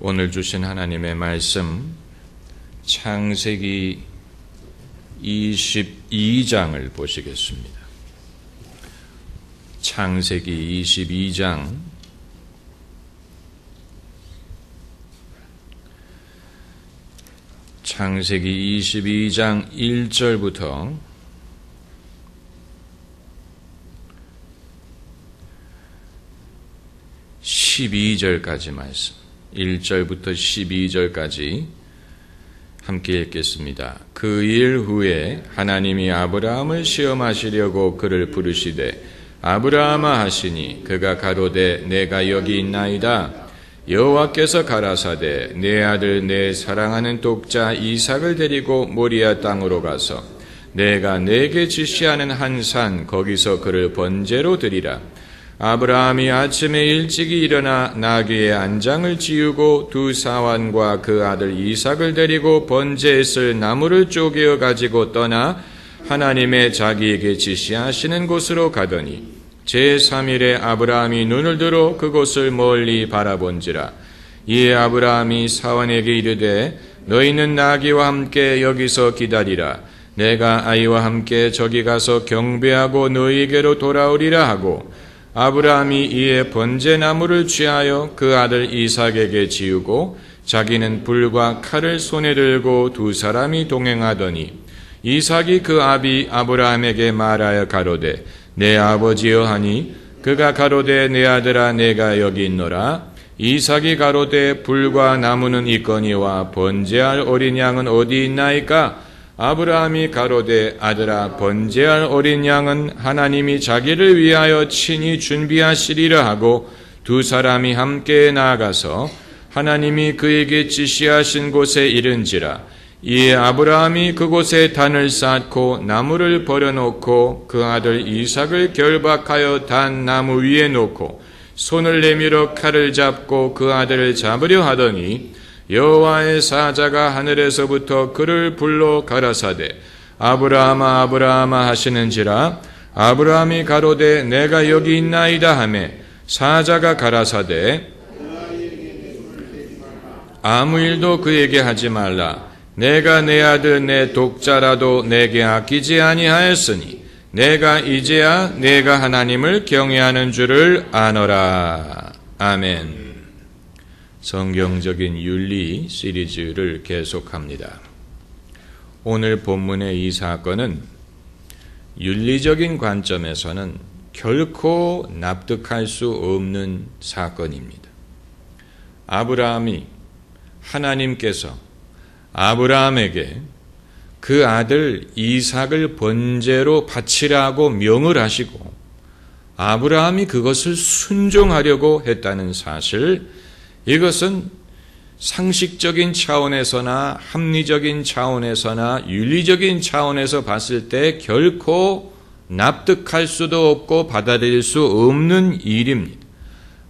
오늘 주신 하나님의 말씀 창세기 22장을 보시겠습니다. 창세기 22장 창세기 22장 1절부터 12절까지 말씀, 1절부터 12절까지 함께 읽겠습니다. 그 일 후에 하나님이 아브라함을 시험하시려고 그를 부르시되 아브라함아 하시니 그가 가로되 내가 여기 있나이다. 여호와께서 가라사대 내 아들 내 사랑하는 독자 이삭을 데리고 모리아 땅으로 가서 내가 내게 지시하는 한 산 거기서 그를 번제로 드리라. 아브라함이 아침에 일찍이 일어나 나귀의 안장을 지우고 두 사환과 그 아들 이삭을 데리고 번제했을 나무를 쪼개어 가지고 떠나 하나님의 자기에게 지시하시는 곳으로 가더니 제3일에 아브라함이 눈을 들어 그곳을 멀리 바라본지라. 이에 아브라함이 사환에게 이르되 너희는 나귀와 함께 여기서 기다리라. 내가 아이와 함께 저기 가서 경배하고 너희에게로 돌아오리라 하고 아브라함이 이에 번제나무를 취하여 그 아들 이삭에게 지우고 자기는 불과 칼을 손에 들고 두 사람이 동행하더니 이삭이 그 아비 아브라함에게 말하여 가로되 내 아버지여 하니 그가 가로되 내 아들아 내가 여기 있노라. 이삭이 가로되 불과 나무는 있거니와 번제할 어린 양은 어디 있나이까? 아브라함이 가로되 아들아 번제할 어린 양은 하나님이 자기를 위하여 친히 준비하시리라 하고 두 사람이 함께 나아가서 하나님이 그에게 지시하신 곳에 이른지라. 이에 아브라함이 그곳에 단을 쌓고 나무를 버려놓고 그 아들 이삭을 결박하여 단 나무 위에 놓고 손을 내밀어 칼을 잡고 그 아들을 잡으려 하더니 여호와의 사자가 하늘에서부터 그를 불러 가라사대 아브라함아 아브라함아 하시는지라. 아브라함이 가로되 내가 여기 있나이다 하매 사자가 가라사대 아무 일도 그에게 하지 말라. 내가 내 아들 내 독자라도 내게 아끼지 아니하였으니 내가 이제야 내가 하나님을 경외하는 줄을 아노라. 아멘. 성경적인 윤리 시리즈를 계속합니다. 오늘 본문의 이 사건은 윤리적인 관점에서는 결코 납득할 수 없는 사건입니다. 아브라함이 하나님께서 아브라함에게 그 아들 이삭을 번제로 바치라고 명을 하시고 아브라함이 그것을 순종하려고 했다는 사실, 이것은 상식적인 차원에서나 합리적인 차원에서나 윤리적인 차원에서 봤을 때 결코 납득할 수도 없고 받아들일 수 없는 일입니다.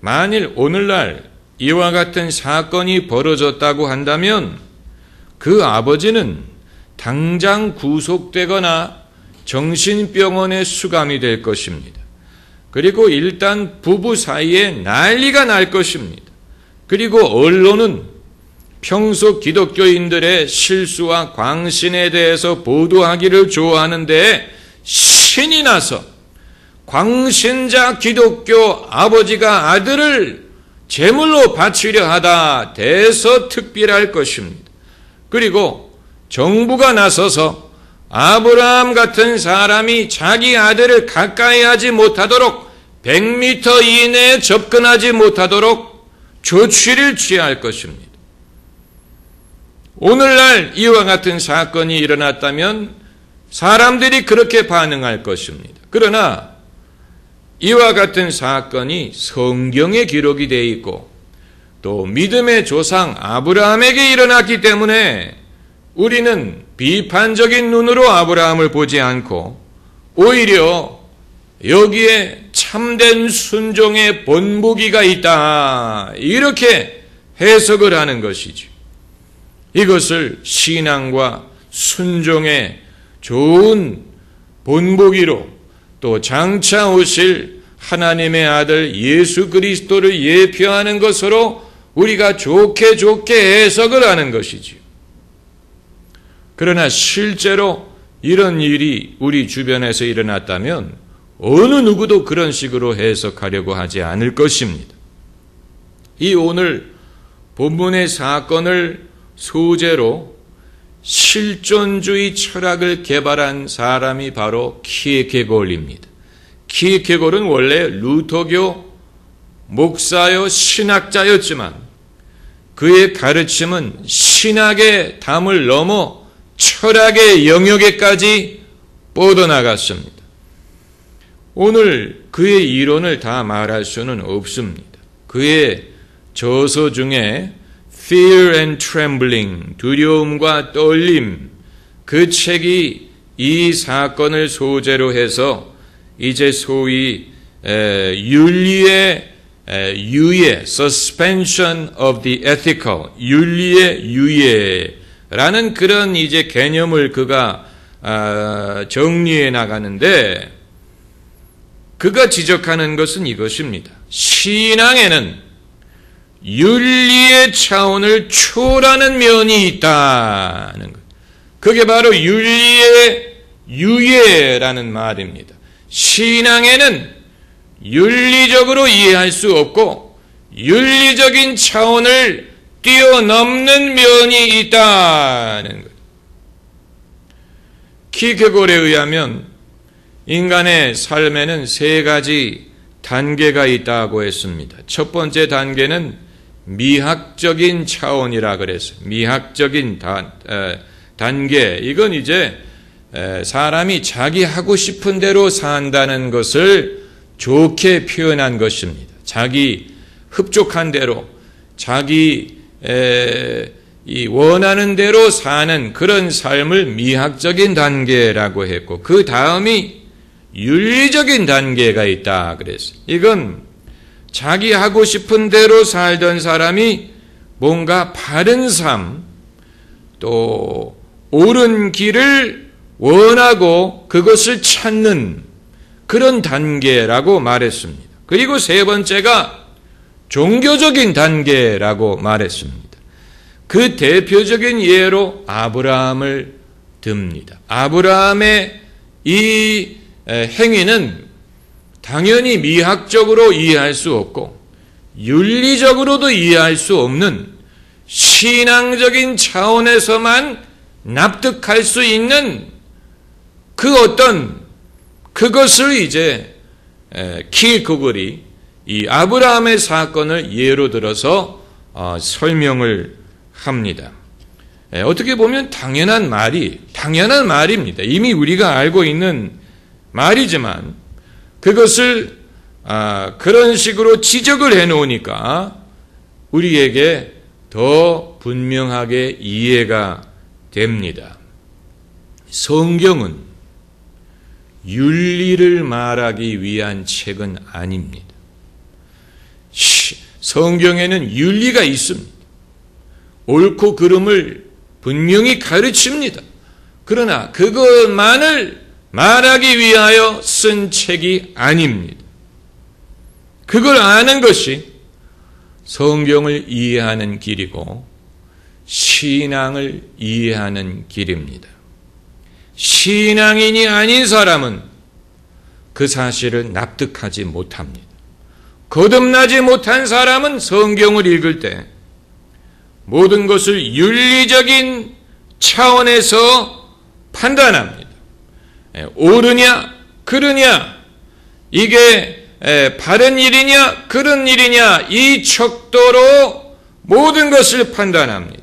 만일 오늘날 이와 같은 사건이 벌어졌다고 한다면 그 아버지는 당장 구속되거나 정신병원에 수감이 될 것입니다. 그리고 일단 부부 사이에 난리가 날 것입니다. 그리고 언론은 평소 기독교인들의 실수와 광신에 대해서 보도하기를 좋아하는데 신이 나서 광신자 기독교 아버지가 아들을 제물로 바치려 하다 대서특필할 것입니다. 그리고 정부가 나서서 아브라함 같은 사람이 자기 아들을 가까이 하지 못하도록 100m 이내에 접근하지 못하도록 조치를 취할 것입니다. 오늘날 이와 같은 사건이 일어났다면 사람들이 그렇게 반응할 것입니다. 그러나 이와 같은 사건이 성경에 기록이 되어 있고 또 믿음의 조상 아브라함에게 일어났기 때문에 우리는 비판적인 눈으로 아브라함을 보지 않고 오히려 여기에 참된 순종의 본보기가 있다, 이렇게 해석을 하는 것이죠. 이것을 신앙과 순종의 좋은 본보기로 또 장차 오실 하나님의 아들 예수 그리스도를 예표하는 것으로 우리가 좋게 해석을 하는 것이지요. 그러나 실제로 이런 일이 우리 주변에서 일어났다면 어느 누구도 그런 식으로 해석하려고 하지 않을 것입니다. 이 오늘 본문의 사건을 소재로 실존주의 철학을 개발한 사람이 바로 키에케골입니다. 키에케골은 원래 루터교 목사요 신학자였지만 그의 가르침은 신학의 담을 넘어 철학의 영역에까지 뻗어나갔습니다. 오늘 그의 이론을 다 말할 수는 없습니다. 그의 저서 중에 Fear and Trembling, 두려움과 떨림, 그 책이 이 사건을 소재로 해서 이제 소위 윤리의 유예, Suspension of the Ethical, 윤리의 유예라는 그런 이제 개념을 그가 정리해 나가는데 그가 지적하는 것은 이것입니다. 신앙에는 윤리의 차원을 초월하는 면이 있다는 것. 그게 바로 윤리의 유예라는 말입니다. 신앙에는 윤리적으로 이해할 수 없고 윤리적인 차원을 뛰어넘는 면이 있다는 것. 키케골에 의하면 인간의 삶에는 세 가지 단계가 있다고 했습니다. 첫 번째 단계는 미학적인 차원이라 그랬어요. 미학적인 단계. 이건 이제 사람이 자기 하고 싶은 대로 산다는 것을 좋게 표현한 것입니다. 자기 흡족한 대로, 자기 원하는 대로 사는 그런 삶을 미학적인 단계라고 했고, 그 다음이 윤리적인 단계가 있다 그랬어요. 이건 자기 하고 싶은 대로 살던 사람이 뭔가 바른 삶, 또 옳은 길을 원하고 그것을 찾는 그런 단계라고 말했습니다. 그리고 세 번째가 종교적인 단계라고 말했습니다. 그 대표적인 예로 아브라함을 듭니다. 아브라함의 이 행위는 당연히 미학적으로 이해할 수 없고 윤리적으로도 이해할 수 없는 신앙적인 차원에서만 납득할 수 있는 그것을 이제 키에케골이 이 아브라함의 사건을 예로 들어서 설명을 합니다. 어떻게 보면 당연한 말입니다. 이미 우리가 알고 있는 말이지만 그것을 그런 식으로 지적을 해놓으니까 우리에게 더 분명하게 이해가 됩니다. 성경은 윤리를 말하기 위한 책은 아닙니다. 성경에는 윤리가 있습니다. 옳고 그름을 분명히 가르칩니다. 그러나 그것만을 말하기 위하여 쓴 책이 아닙니다. 그걸 아는 것이 성경을 이해하는 길이고 신앙을 이해하는 길입니다. 신앙인이 아닌 사람은 그 사실을 납득하지 못합니다. 거듭나지 못한 사람은 성경을 읽을 때 모든 것을 윤리적인 차원에서 판단합니다. 옳으냐, 그르냐, 이게 바른 일이냐, 그런 일이냐, 이 척도로 모든 것을 판단합니다.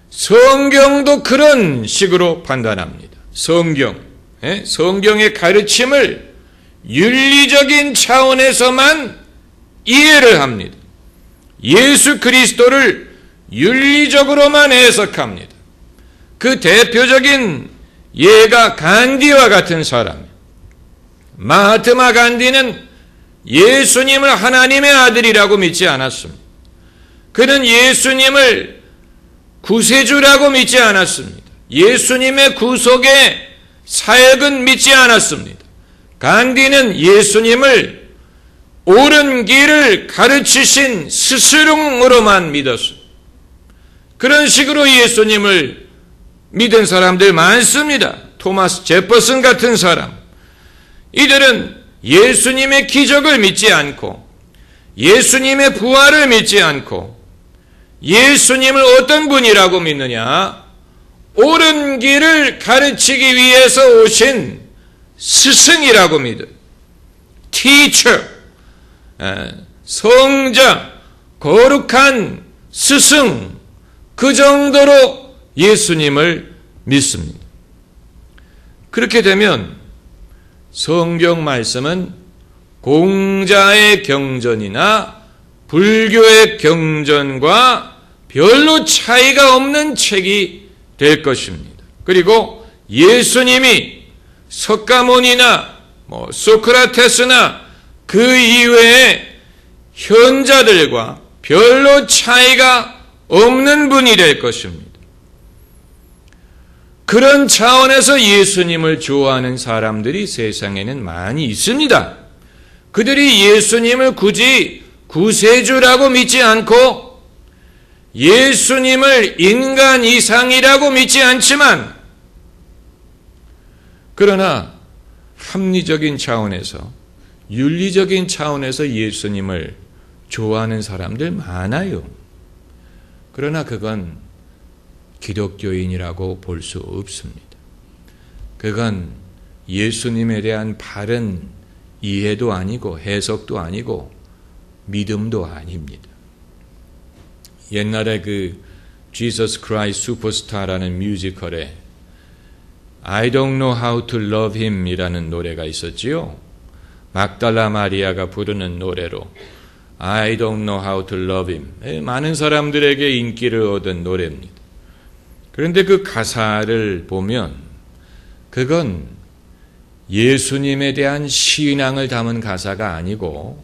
성경도 그런 식으로 판단합니다. 성경의 가르침을 윤리적인 차원에서만 이해를 합니다. 예수 그리스도를 윤리적으로만 해석합니다. 그 대표적인 예가 간디와 같은 사람입니다. 마하트마 간디는 예수님을 하나님의 아들이라고 믿지 않았습니다. 그는 예수님을 구세주라고 믿지 않았습니다. 예수님의 구속의 사역은 믿지 않았습니다. 간디는 예수님을 옳은 길을 가르치신 스승으로만 믿었습니다. 그런 식으로 예수님을 믿은 사람들 많습니다. 토마스 제퍼슨 같은 사람. 이들은 예수님의 기적을 믿지 않고 예수님의 부활을 믿지 않고 예수님을 어떤 분이라고 믿느냐? 옳은 길을 가르치기 위해서 오신 스승이라고 믿어요. teacher, 성자, 거룩한 스승, 그 정도로 예수님을 믿습니다. 그렇게 되면 성경 말씀은 공자의 경전이나 불교의 경전과 별로 차이가 없는 책이 될 것입니다. 그리고 예수님이 석가모니나 소크라테스나 그 이외의 현자들과 별로 차이가 없는 분이 될 것입니다. 그런 차원에서 예수님을 좋아하는 사람들이 세상에는 많이 있습니다. 그들이 예수님을 굳이 구세주라고 믿지 않고 예수님을 인간 이상이라고 믿지 않지만 그러나 합리적인 차원에서 윤리적인 차원에서 예수님을 좋아하는 사람들 많아요. 그러나 그건 기독교인이라고 볼 수 없습니다. 그건 예수님에 대한 바른 이해도 아니고 해석도 아니고 믿음도 아닙니다. 옛날에 그 Jesus Christ Superstar라는 뮤지컬에 I don't know how to love him 이라는 노래가 있었지요. 막달라 마리아가 부르는 노래로 I don't know how to love him. 많은 사람들에게 인기를 얻은 노래입니다. 그런데 그 가사를 보면 그건 예수님에 대한 신앙을 담은 가사가 아니고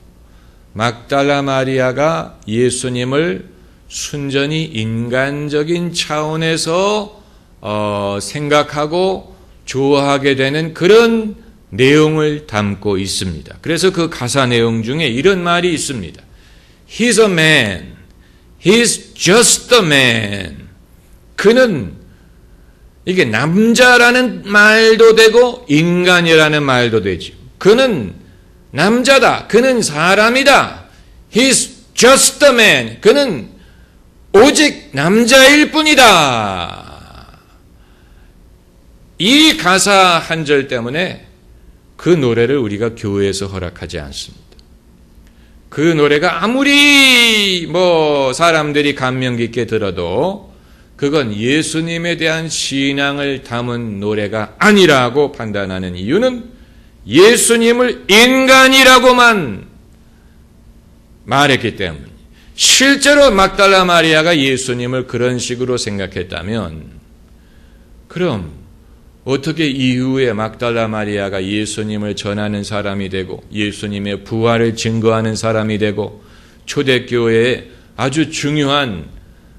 막달라 마리아가 예수님을 순전히 인간적인 차원에서 생각하고 좋아하게 되는 그런 내용을 담고 있습니다. 그래서 그 가사 내용 중에 이런 말이 있습니다. He's a man. He's just a man. 그는 이게 남자라는 말도 되고 인간이라는 말도 되죠. 그는 남자다. 그는 사람이다. He's just a man. 그는 오직 남자일 뿐이다. 이 가사 한 절 때문에 그 노래를 우리가 교회에서 허락하지 않습니다. 그 노래가 아무리 사람들이 감명 깊게 들어도 그건 예수님에 대한 신앙을 담은 노래가 아니라고 판단하는 이유는 예수님을 인간이라고만 말했기 때문에 실제로 막달라 마리아가 예수님을 그런 식으로 생각했다면 그럼 어떻게 이후에 막달라 마리아가 예수님을 전하는 사람이 되고 예수님의 부활을 증거하는 사람이 되고 초대교회의 아주 중요한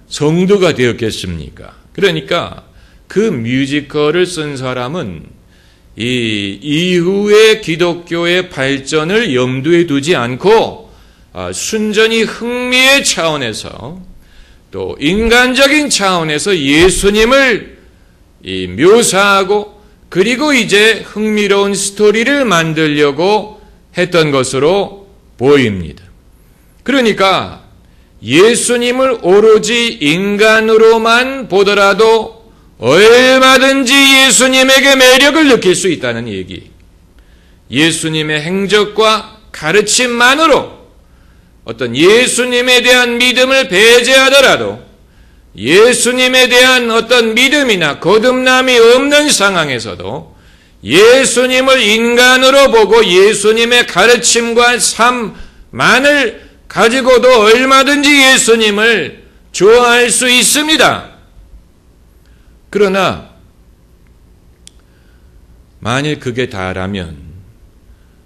성도가 되었겠습니까? 그러니까 그 뮤지컬을 쓴 사람은 이 이후의 기독교의 발전을 염두에 두지 않고 순전히 흥미의 차원에서 또 인간적인 차원에서 예수님을 묘사하고 그리고 이제 흥미로운 스토리를 만들려고 했던 것으로 보입니다. 그러니까 예수님을 오로지 인간으로만 보더라도 얼마든지 예수님에게 매력을 느낄 수 있다는 얘기. 예수님의 행적과 가르침만으로 어떤 예수님에 대한 믿음을 배제하더라도 예수님에 대한 어떤 믿음이나 거듭남이 없는 상황에서도 예수님을 인간으로 보고 예수님의 가르침과 삶만을 가지고도 얼마든지 예수님을 좋아할 수 있습니다. 그러나 만일 그게 다라면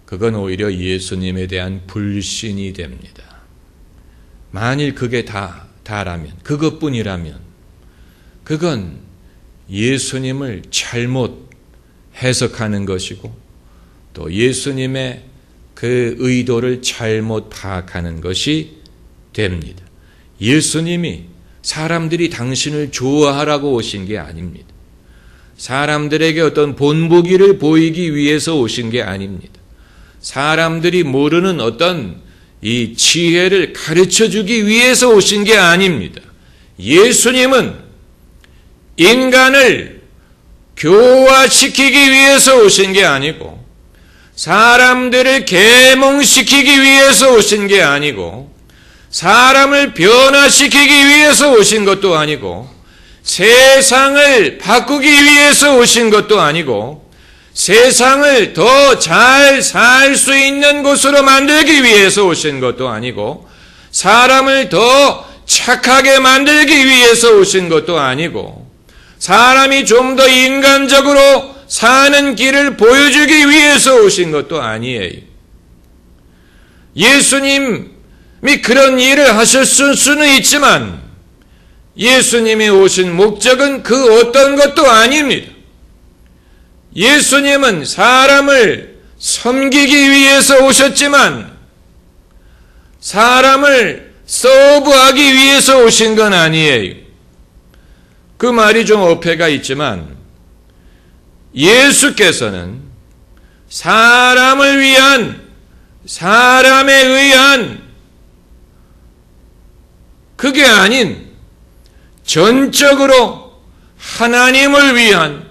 그건 오히려 예수님에 대한 불신이 됩니다. 만일 그게 다라면, 그것뿐이라면 그건 예수님을 잘못 해석하는 것이고 또 예수님의 그 그 의도를 잘못 파악하는 것이 됩니다. 예수님이 사람들이 당신을 좋아하라고 오신 게 아닙니다. 사람들에게 어떤 본보기를 보이기 위해서 오신 게 아닙니다. 사람들이 모르는 어떤 이 지혜를 가르쳐 주기 위해서 오신 게 아닙니다. 예수님은 인간을 교화시키기 위해서 오신 게 아니고, 사람들을 계몽시키기 위해서 오신 게 아니고, 사람을 변화시키기 위해서 오신 것도 아니고, 세상을 바꾸기 위해서 오신 것도 아니고, 세상을 더 잘 살 수 있는 곳으로 만들기 위해서 오신 것도 아니고, 사람을 더 착하게 만들기 위해서 오신 것도 아니고, 사람이 좀 더 인간적으로 사는 길을 보여주기 위해서 오신 것도 아니에요. 예수님이 그런 일을 하셨을 수는 있지만 예수님이 오신 목적은 그 어떤 것도 아닙니다. 예수님은 사람을 섬기기 위해서 오셨지만 사람을 서브하기 위해서 오신 건 아니에요. 그 말이 좀 어폐가 있지만 예수께서는 사람을 위한, 사람에 의한, 그게 아닌 전적으로 하나님을 위한,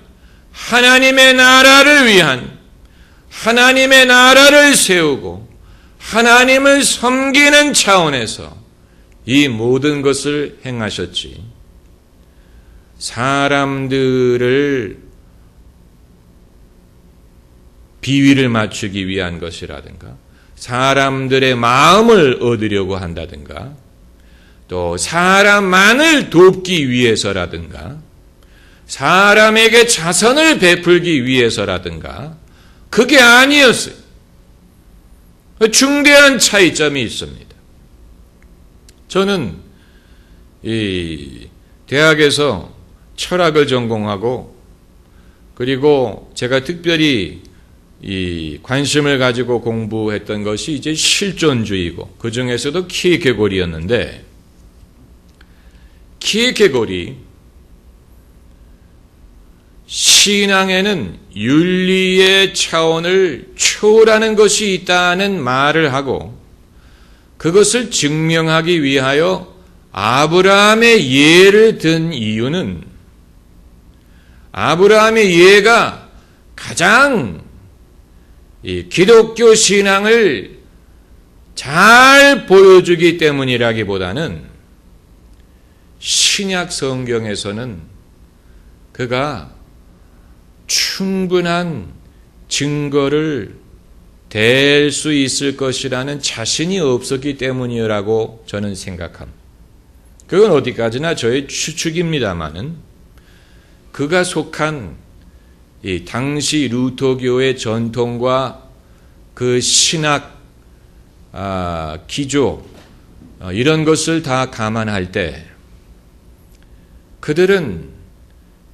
하나님의 나라를 위한, 하나님의 나라를 세우고 하나님을 섬기는 차원에서 이 모든 것을 행하셨지, 사람들을 비위를 맞추기 위한 것이라든가, 사람들의 마음을 얻으려고 한다든가, 또 사람만을 돕기 위해서라든가, 사람에게 자선을 베풀기 위해서라든가, 그게 아니었어요. 중대한 차이점이 있습니다. 저는 이 대학에서 철학을 전공하고, 그리고 제가 특별히 이 관심을 가지고 공부했던 것이 이제 실존주의고, 그 중에서도 키에케고리였는데, 키에케고리 신앙에는 윤리의 차원을 초월하는 것이 있다는 말을 하고, 그것을 증명하기 위하여 아브라함의 예를 든 이유는, 아브라함의 예가 가장 이 기독교 신앙을 잘 보여주기 때문이라기보다는 신약 성경에서는 그가 충분한 증거를 댈 수 있을 것이라는 자신이 없었기 때문이라고 저는 생각합니다. 그건 어디까지나 저의 추측입니다마는, 그가 속한 이 당시 루터교의 전통과 그 신학 기조, 이런 것을 다 감안할 때 그들은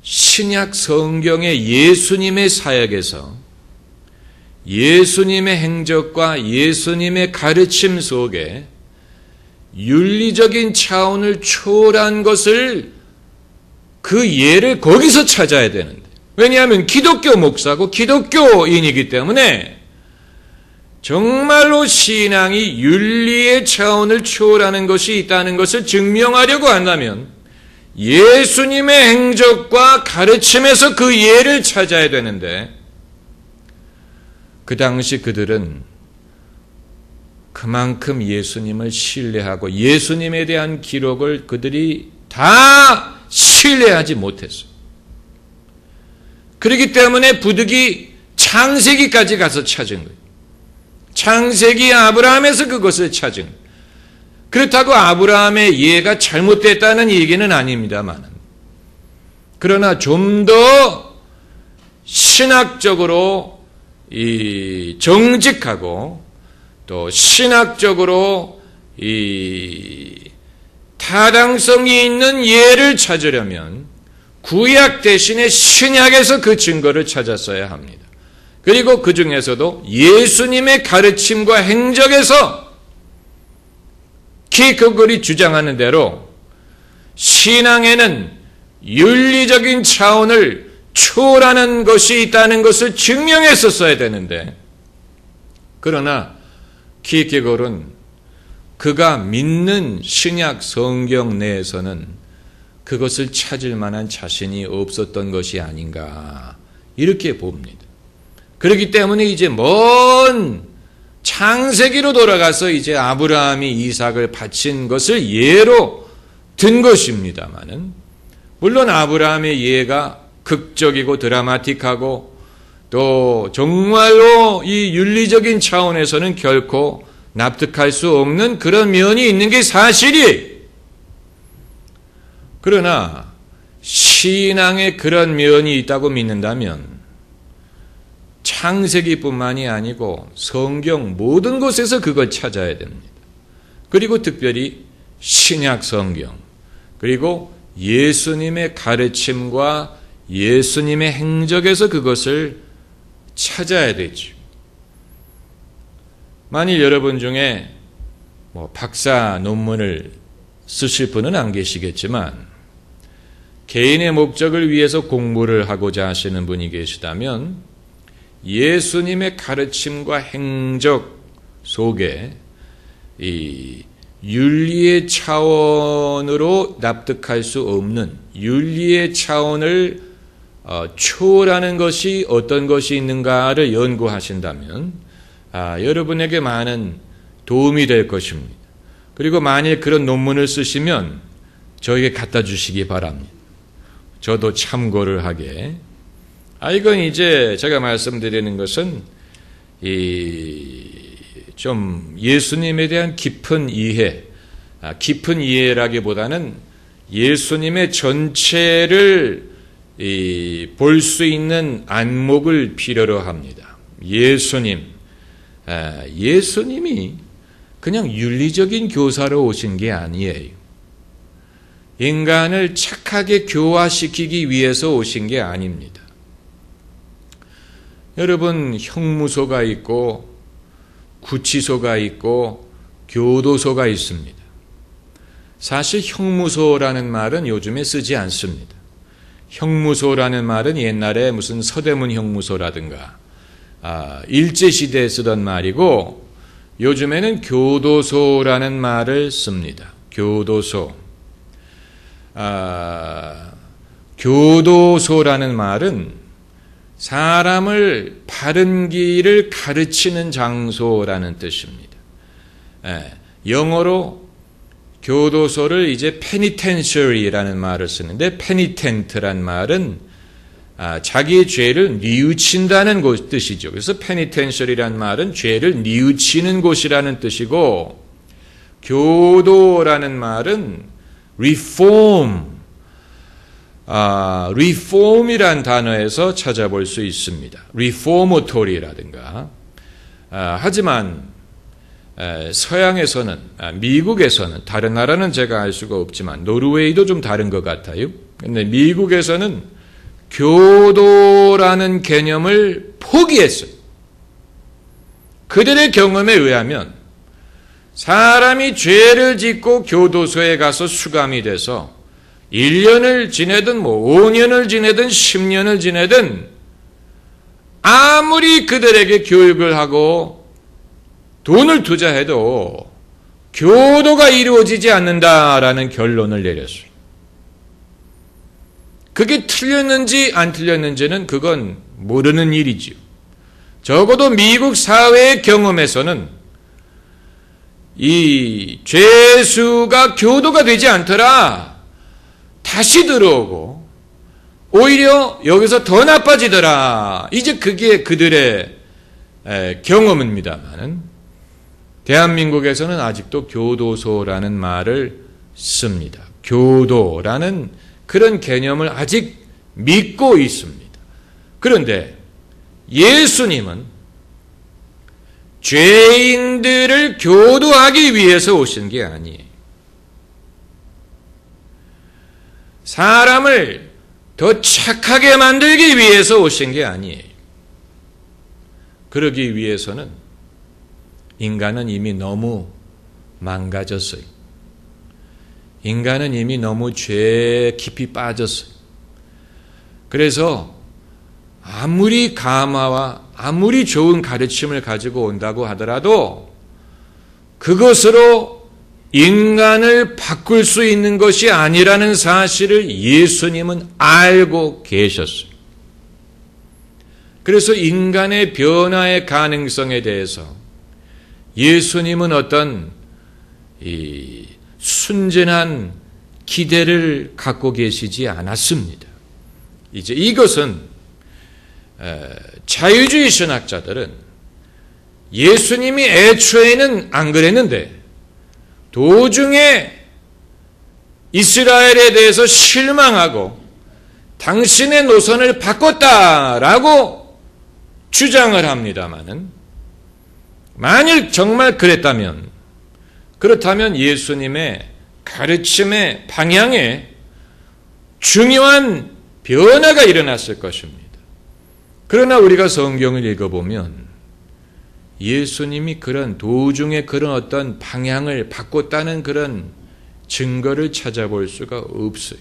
신약 성경의 예수님의 사역에서 예수님의 행적과 예수님의 가르침 속에 윤리적인 차원을 초월한 것을, 그 예를 거기서 찾아야 되는데, 왜냐하면 기독교 목사고 기독교인이기 때문에 정말로 신앙이 윤리의 차원을 초월하는 것이 있다는 것을 증명하려고 한다면 예수님의 행적과 가르침에서 그 예를 찾아야 되는데, 그 당시 그들은 그만큼 예수님을 신뢰하고 예수님에 대한 기록을 그들이 다 신뢰하지 못했어요. 그렇기 때문에 부득이 창세기까지 가서 찾은 거예요. 창세기 아브라함에서 그것을 찾은 거예요. 그렇다고 아브라함의 예가 잘못됐다는 얘기는 아닙니다만, 그러나 좀 더 신학적으로 이 정직하고 또 신학적으로 이 타당성이 있는 예를 찾으려면 구약 대신에 신약에서 그 증거를 찾았어야 합니다. 그리고 그 중에서도 예수님의 가르침과 행적에서 키에케고르이 주장하는 대로 신앙에는 윤리적인 차원을 초월하는 것이 있다는 것을 증명했었어야 되는데, 그러나 키에케고르는 그가 믿는 신약 성경 내에서는 그것을 찾을 만한 자신이 없었던 것이 아닌가 이렇게 봅니다. 그렇기 때문에 이제 먼 창세기로 돌아가서 이제 아브라함이 이삭을 바친 것을 예로 든 것입니다마는, 물론 아브라함의 예가 극적이고 드라마틱하고 또 정말로 이 윤리적인 차원에서는 결코 납득할 수 없는 그런 면이 있는 게 사실이에요. 그러나 신앙에 그런 면이 있다고 믿는다면 창세기뿐만이 아니고 성경 모든 곳에서 그걸 찾아야 됩니다. 그리고 특별히 신약 성경, 그리고 예수님의 가르침과 예수님의 행적에서 그것을 찾아야 되죠. 만일 여러분 중에 박사 논문을 쓰실 분은 안 계시겠지만 개인의 목적을 위해서 공부를 하고자 하시는 분이 계시다면 예수님의 가르침과 행적 속에 이 윤리의 차원으로 납득할 수 없는 윤리의 차원을 초월하는 것이 어떤 것이 있는가를 연구하신다면 여러분에게 많은 도움이 될 것입니다. 그리고 만일 그런 논문을 쓰시면 저에게 갖다 주시기 바랍니다. 저도 참고를 하게. 이건 이제 제가 말씀드리는 것은 좀 예수님에 대한 깊은 이해, 깊은 이해라기보다는 예수님의 전체를 볼 수 있는 안목을 필요로 합니다. 예수님이 그냥 윤리적인 교사로 오신 게 아니에요. 인간을 착하게 교화시키기 위해서 오신 게 아닙니다. 여러분, 형무소가 있고 구치소가 있고 교도소가 있습니다. 사실 형무소라는 말은 요즘에 쓰지 않습니다. 형무소라는 말은 옛날에 무슨 서대문 형무소라든가 일제시대에 쓰던 말이고, 요즘에는 교도소라는 말을 씁니다. 교도소. 교도소라는 말은 사람을 바른 길을 가르치는 장소라는 뜻입니다. 영어로 교도소를 이제 penitentiary라는 말을 쓰는데, penitent란 말은 자기의 죄를 뉘우친다는 뜻이죠. 그래서 penitentiary란 말은 죄를 뉘우치는 곳이라는 뜻이고, 교도라는 말은 reform이란 단어에서 찾아볼 수 있습니다. reformatory라든가. 하지만 서양에서는, 미국에서는, 다른 나라는 제가 알 수가 없지만 노르웨이도 좀 다른 것 같아요. 근데 미국에서는 교도라는 개념을 포기했어요. 그들의 경험에 의하면 사람이 죄를 짓고 교도소에 가서 수감이 돼서 1년을 지내든 5년을 지내든 10년을 지내든 아무리 그들에게 교육을 하고 돈을 투자해도 교도가 이루어지지 않는다라는 결론을 내렸어요. 그게 틀렸는지 안 틀렸는지는 그건 모르는 일이지요. 적어도 미국 사회의 경험에서는 이 죄수가 교도가 되지 않더라, 다시 들어오고 오히려 여기서 더 나빠지더라, 이제 그게 그들의 경험입니다만, 대한민국에서는 아직도 교도소라는 말을 씁니다. 교도라는 그런 개념을 아직 믿고 있습니다. 그런데 예수님은 죄인들을 교도하기 위해서 오신 게 아니에요. 사람을 더 착하게 만들기 위해서 오신 게 아니에요. 그러기 위해서는 인간은 이미 너무 망가졌어요. 인간은 이미 너무 죄에 깊이 빠졌어요. 그래서 아무리 감화와 아무리 좋은 가르침을 가지고 온다고 하더라도 그것으로 인간을 바꿀 수 있는 것이 아니라는 사실을 예수님은 알고 계셨어요. 그래서 인간의 변화의 가능성에 대해서 예수님은 어떤 순전한 기대를 갖고 계시지 않았습니다. 이제 이것은 자유주의 신학자들은 예수님이 애초에는 안 그랬는데 도중에 이스라엘에 대해서 실망하고 당신의 노선을 바꿨다라고 주장을 합니다마는 만일 정말 그렇다면 예수님의 가르침의 방향에 중요한 변화가 일어났을 것입니다. 그러나 우리가 성경을 읽어보면 예수님이 그런 도중에 그런 어떤 방향을 바꿨다는 그런 증거를 찾아볼 수가 없어요.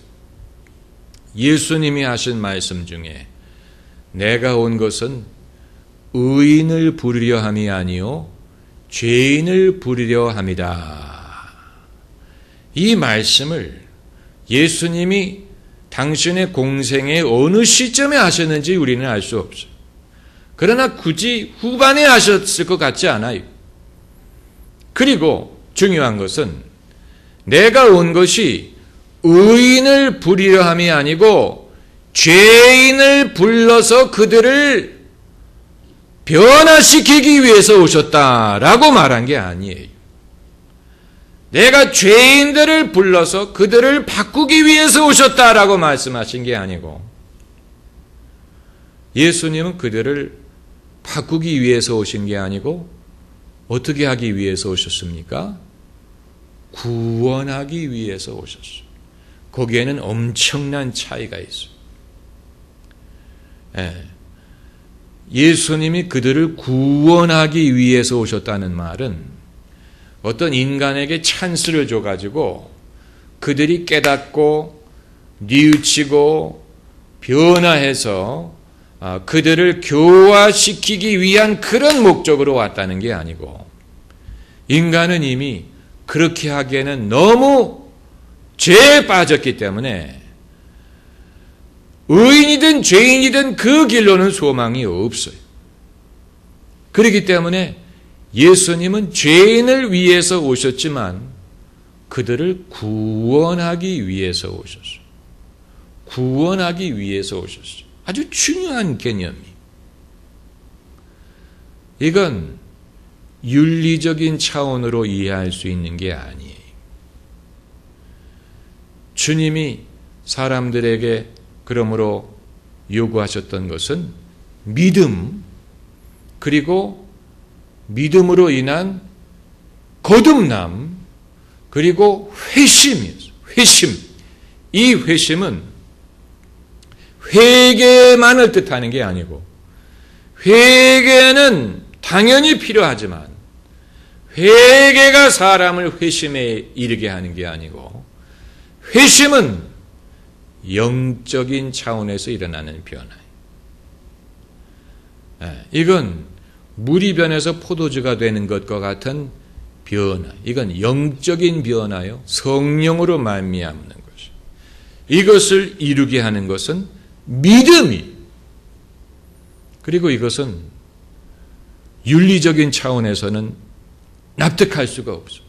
예수님이 하신 말씀 중에 내가 온 것은 의인을 부르려 함이 아니요 죄인을 부르려 함이다. 이 말씀을 예수님이 당신의 공생의 어느 시점에 하셨는지 우리는 알 수 없어요. 그러나 굳이 후반에 하셨을 것 같지 않아요. 그리고 중요한 것은 내가 온 것이 의인을 부리려 함이 아니고 죄인을 불러서 그들을 변화시키기 위해서 오셨다라고 말한 게 아니에요. 내가 죄인들을 불러서 그들을 바꾸기 위해서 오셨다라고 말씀하신 게 아니고 예수님은 그들을 바꾸기 위해서 오신 게 아니고 어떻게 하기 위해서 오셨습니까? 구원하기 위해서 오셨어요. 거기에는 엄청난 차이가 있어요. 예수님이 그들을 구원하기 위해서 오셨다는 말은 어떤 인간에게 찬스를 줘가지고 그들이 깨닫고 뉘우치고 변화해서 그들을 교화시키기 위한 그런 목적으로 왔다는 게 아니고 인간은 이미 그렇게 하기에는 너무 죄에 빠졌기 때문에 의인이든 죄인이든 그 길로는 소망이 없어요. 그렇기 때문에 예수님은 죄인을 위해서 오셨지만 그들을 구원하기 위해서 오셨어요. 구원하기 위해서 오셨어요. 아주 중요한 개념이. 이건 윤리적인 차원으로 이해할 수 있는 게 아니에요. 주님이 사람들에게 그러므로 요구하셨던 것은 믿음, 그리고 믿음으로 인한 거듭남, 그리고 회심이었어요. 회심. 이 회심은 회개만을 뜻하는 게 아니고 회개는 당연히 필요하지만 회개가 사람을 회심에 이르게 하는 게 아니고 회심은 영적인 차원에서 일어나는 변화예요. 이건 물이 변해서 포도주가 되는 것과 같은 변화. 이건 영적인 변화요. 성령으로 말미암는 것이요. 이것을 이루게 하는 것은 믿음이. 그리고 이것은 윤리적인 차원에서는 납득할 수가 없어요.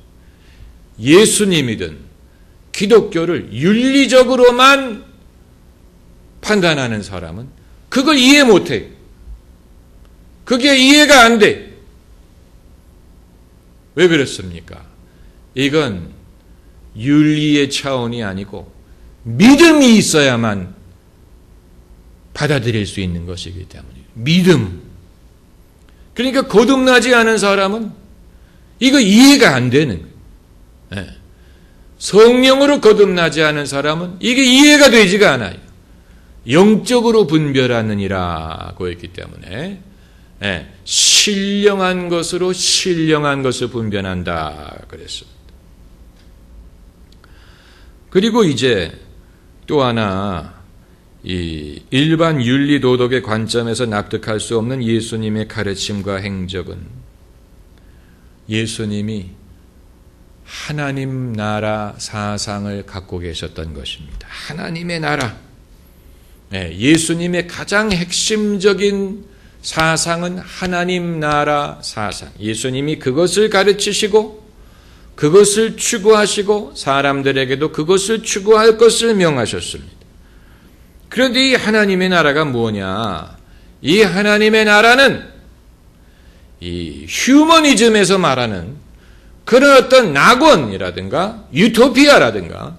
예수님이든 기독교를 윤리적으로만 판단하는 사람은 그걸 이해 못해요. 그게 이해가 안 돼. 왜 그렇습니까? 이건 윤리의 차원이 아니고 믿음이 있어야만 받아들일 수 있는 것이기 때문에 믿음. 그러니까 거듭나지 않은 사람은 이거 이해가 안 되는 거예요. 성령으로 거듭나지 않은 사람은 이게 이해가 되지가 않아요. 영적으로 분별하느니라고 했기 때문에 신령한 것으로 신령한 것을 분별한다 그랬습니다. 그리고 이제 또 하나 이 일반 윤리 도덕의 관점에서 납득할 수 없는 예수님의 가르침과 행적은 예수님이 하나님 나라 사상을 갖고 계셨던 것입니다. 하나님의 나라. 예수님의 가장 핵심적인 사상은 하나님 나라 사상. 예수님이 그것을 가르치시고 그것을 추구하시고 사람들에게도 그것을 추구할 것을 명하셨습니다. 그런데 이 하나님의 나라가 뭐냐? 이 하나님의 나라는 이 휴머니즘에서 말하는 그런 어떤 낙원이라든가 유토피아라든가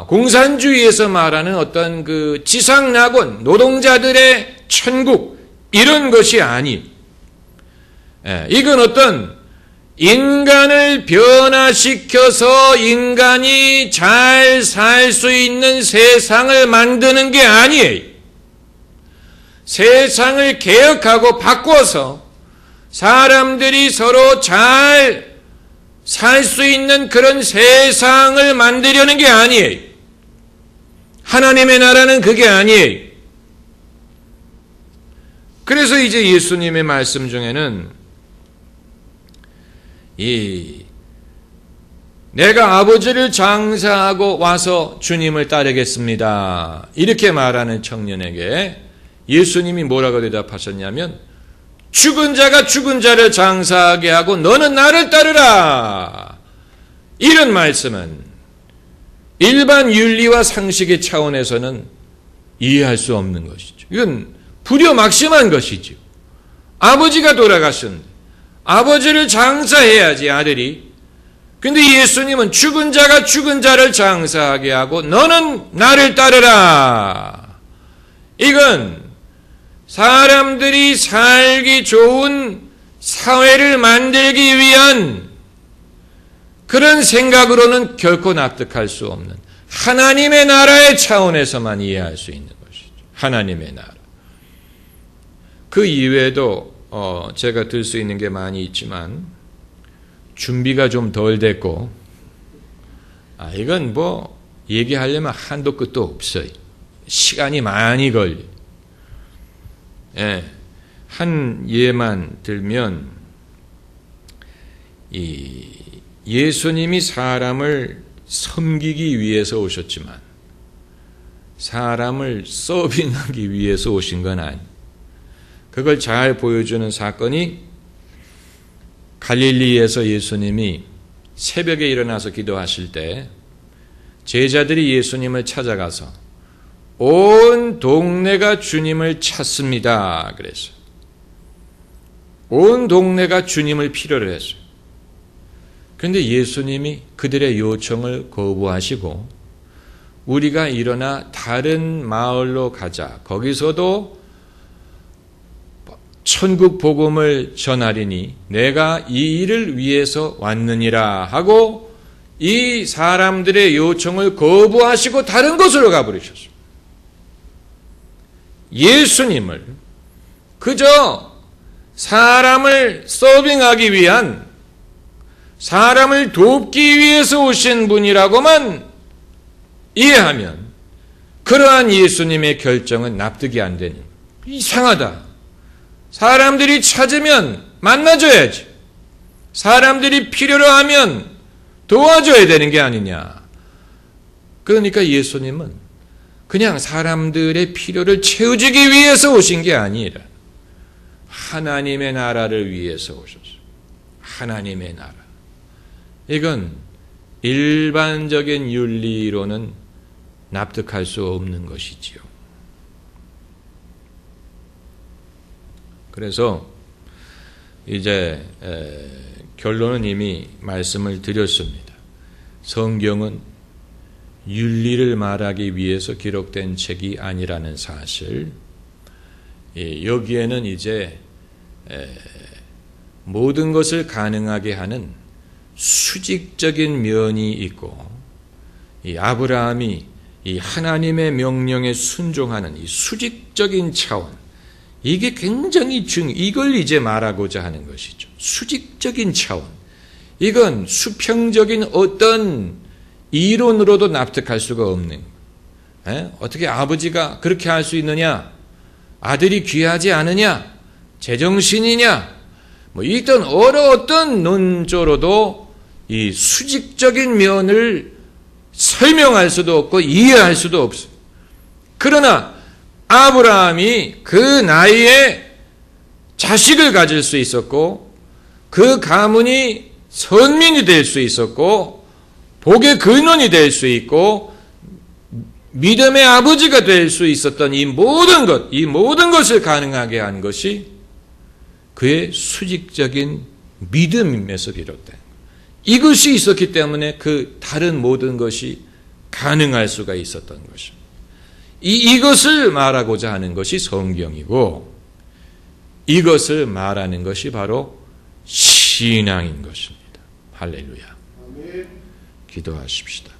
공산주의에서 말하는 어떤 그 지상 낙원, 노동자들의 천국 이런 것이 아니. 이건 어떤 인간을 변화시켜서 인간이 잘 살 수 있는 세상을 만드는 게 아니에요. 세상을 개혁하고 바꿔서 사람들이 서로 잘 살 수 있는 그런 세상을 만들려는 게 아니에요. 하나님의 나라는 그게 아니에요. 그래서 이제 예수님의 말씀 중에는 내가 아버지를 장사하고 와서 주님을 따르겠습니다. 이렇게 말하는 청년에게 예수님이 뭐라고 대답하셨냐면 죽은 자가 죽은 자를 장사하게 하고 너는 나를 따르라. 이런 말씀은 일반 윤리와 상식의 차원에서는 이해할 수 없는 것이죠. 이건 불효막심한 것이죠. 아버지가 돌아가셨는데 아버지를 장사해야지 아들이. 근데 예수님은 죽은 자가 죽은 자를 장사하게 하고 너는 나를 따르라. 이건 사람들이 살기 좋은 사회를 만들기 위한 그런 생각으로는 결코 납득할 수 없는 하나님의 나라의 차원에서만 이해할 수 있는 것이죠. 하나님의 나라. 그 이외에도 제가 들 수 있는 게 많이 있지만 준비가 좀 덜 됐고 이건 뭐 얘기하려면 한도 끝도 없어요. 시간이 많이 걸려요. 한 예만 들면 예수님이 사람을 섬기기 위해서 오셨지만 사람을 서빙하기 위해서 오신 건 아니에요. 그걸 잘 보여주는 사건이 갈릴리에서 예수님이 새벽에 일어나서 기도하실 때 제자들이 예수님을 찾아가서 온 동네가 주님을 찾습니다. 그랬어요. 온 동네가 주님을 필요로 했어요. 그런데 예수님이 그들의 요청을 거부하시고 우리가 일어나 다른 마을로 가자. 거기서도 천국 복음을 전하리니 내가 이 일을 위해서 왔느니라 하고 이 사람들의 요청을 거부하시고 다른 곳으로 가버리셨어요. 예수님을 그저 사람을 서빙하기 위한 사람을 돕기 위해서 오신 분이라고만 이해하면 그러한 예수님의 결정은 납득이 안 되는 이상하다. 사람들이 찾으면 만나줘야지. 사람들이 필요로 하면 도와줘야 되는 게 아니냐. 그러니까 예수님은 그냥 사람들의 필요를 채워주기 위해서 오신 게 아니라 하나님의 나라를 위해서 오셨어요. 하나님의 나라. 이건 일반적인 윤리로는 납득할 수 없는 것이지요. 그래서 이제 결론은 이미 말씀을 드렸습니다. 성경은 윤리를 말하기 위해서 기록된 책이 아니라는 사실. 여기에는 이제 모든 것을 가능하게 하는 수직적인 면이 있고 이 아브라함이 이 하나님의 명령에 순종하는 이 수직적인 차원, 이게 굉장히 이걸 이제 말하고자 하는 것이죠. 수직적인 차원. 이건 수평적인 어떤 이론으로도 납득할 수가 없는. 어떻게 아버지가 그렇게 할 수 있느냐? 아들이 귀하지 않으냐? 제정신이냐? 뭐 이런 어떤 논조로도 이 수직적인 면을 설명할 수도 없고 이해할 수도 없어요. 그러나 아브라함이 그 나이에 자식을 가질 수 있었고 그 가문이 선민이 될 수 있었고 복의 근원이 될 수 있고 믿음의 아버지가 될 수 있었던 이 모든 것을 가능하게 한 것이 그의 수직적인 믿음에서 비롯된 이것이 있었기 때문에 그 다른 모든 것이 가능할 수가 있었던 것입니다. 이것을 말하고자 하는 것이 성경이고 이것을 말하는 것이 바로 신앙인 것입니다. 할렐루야. 기도하십시다.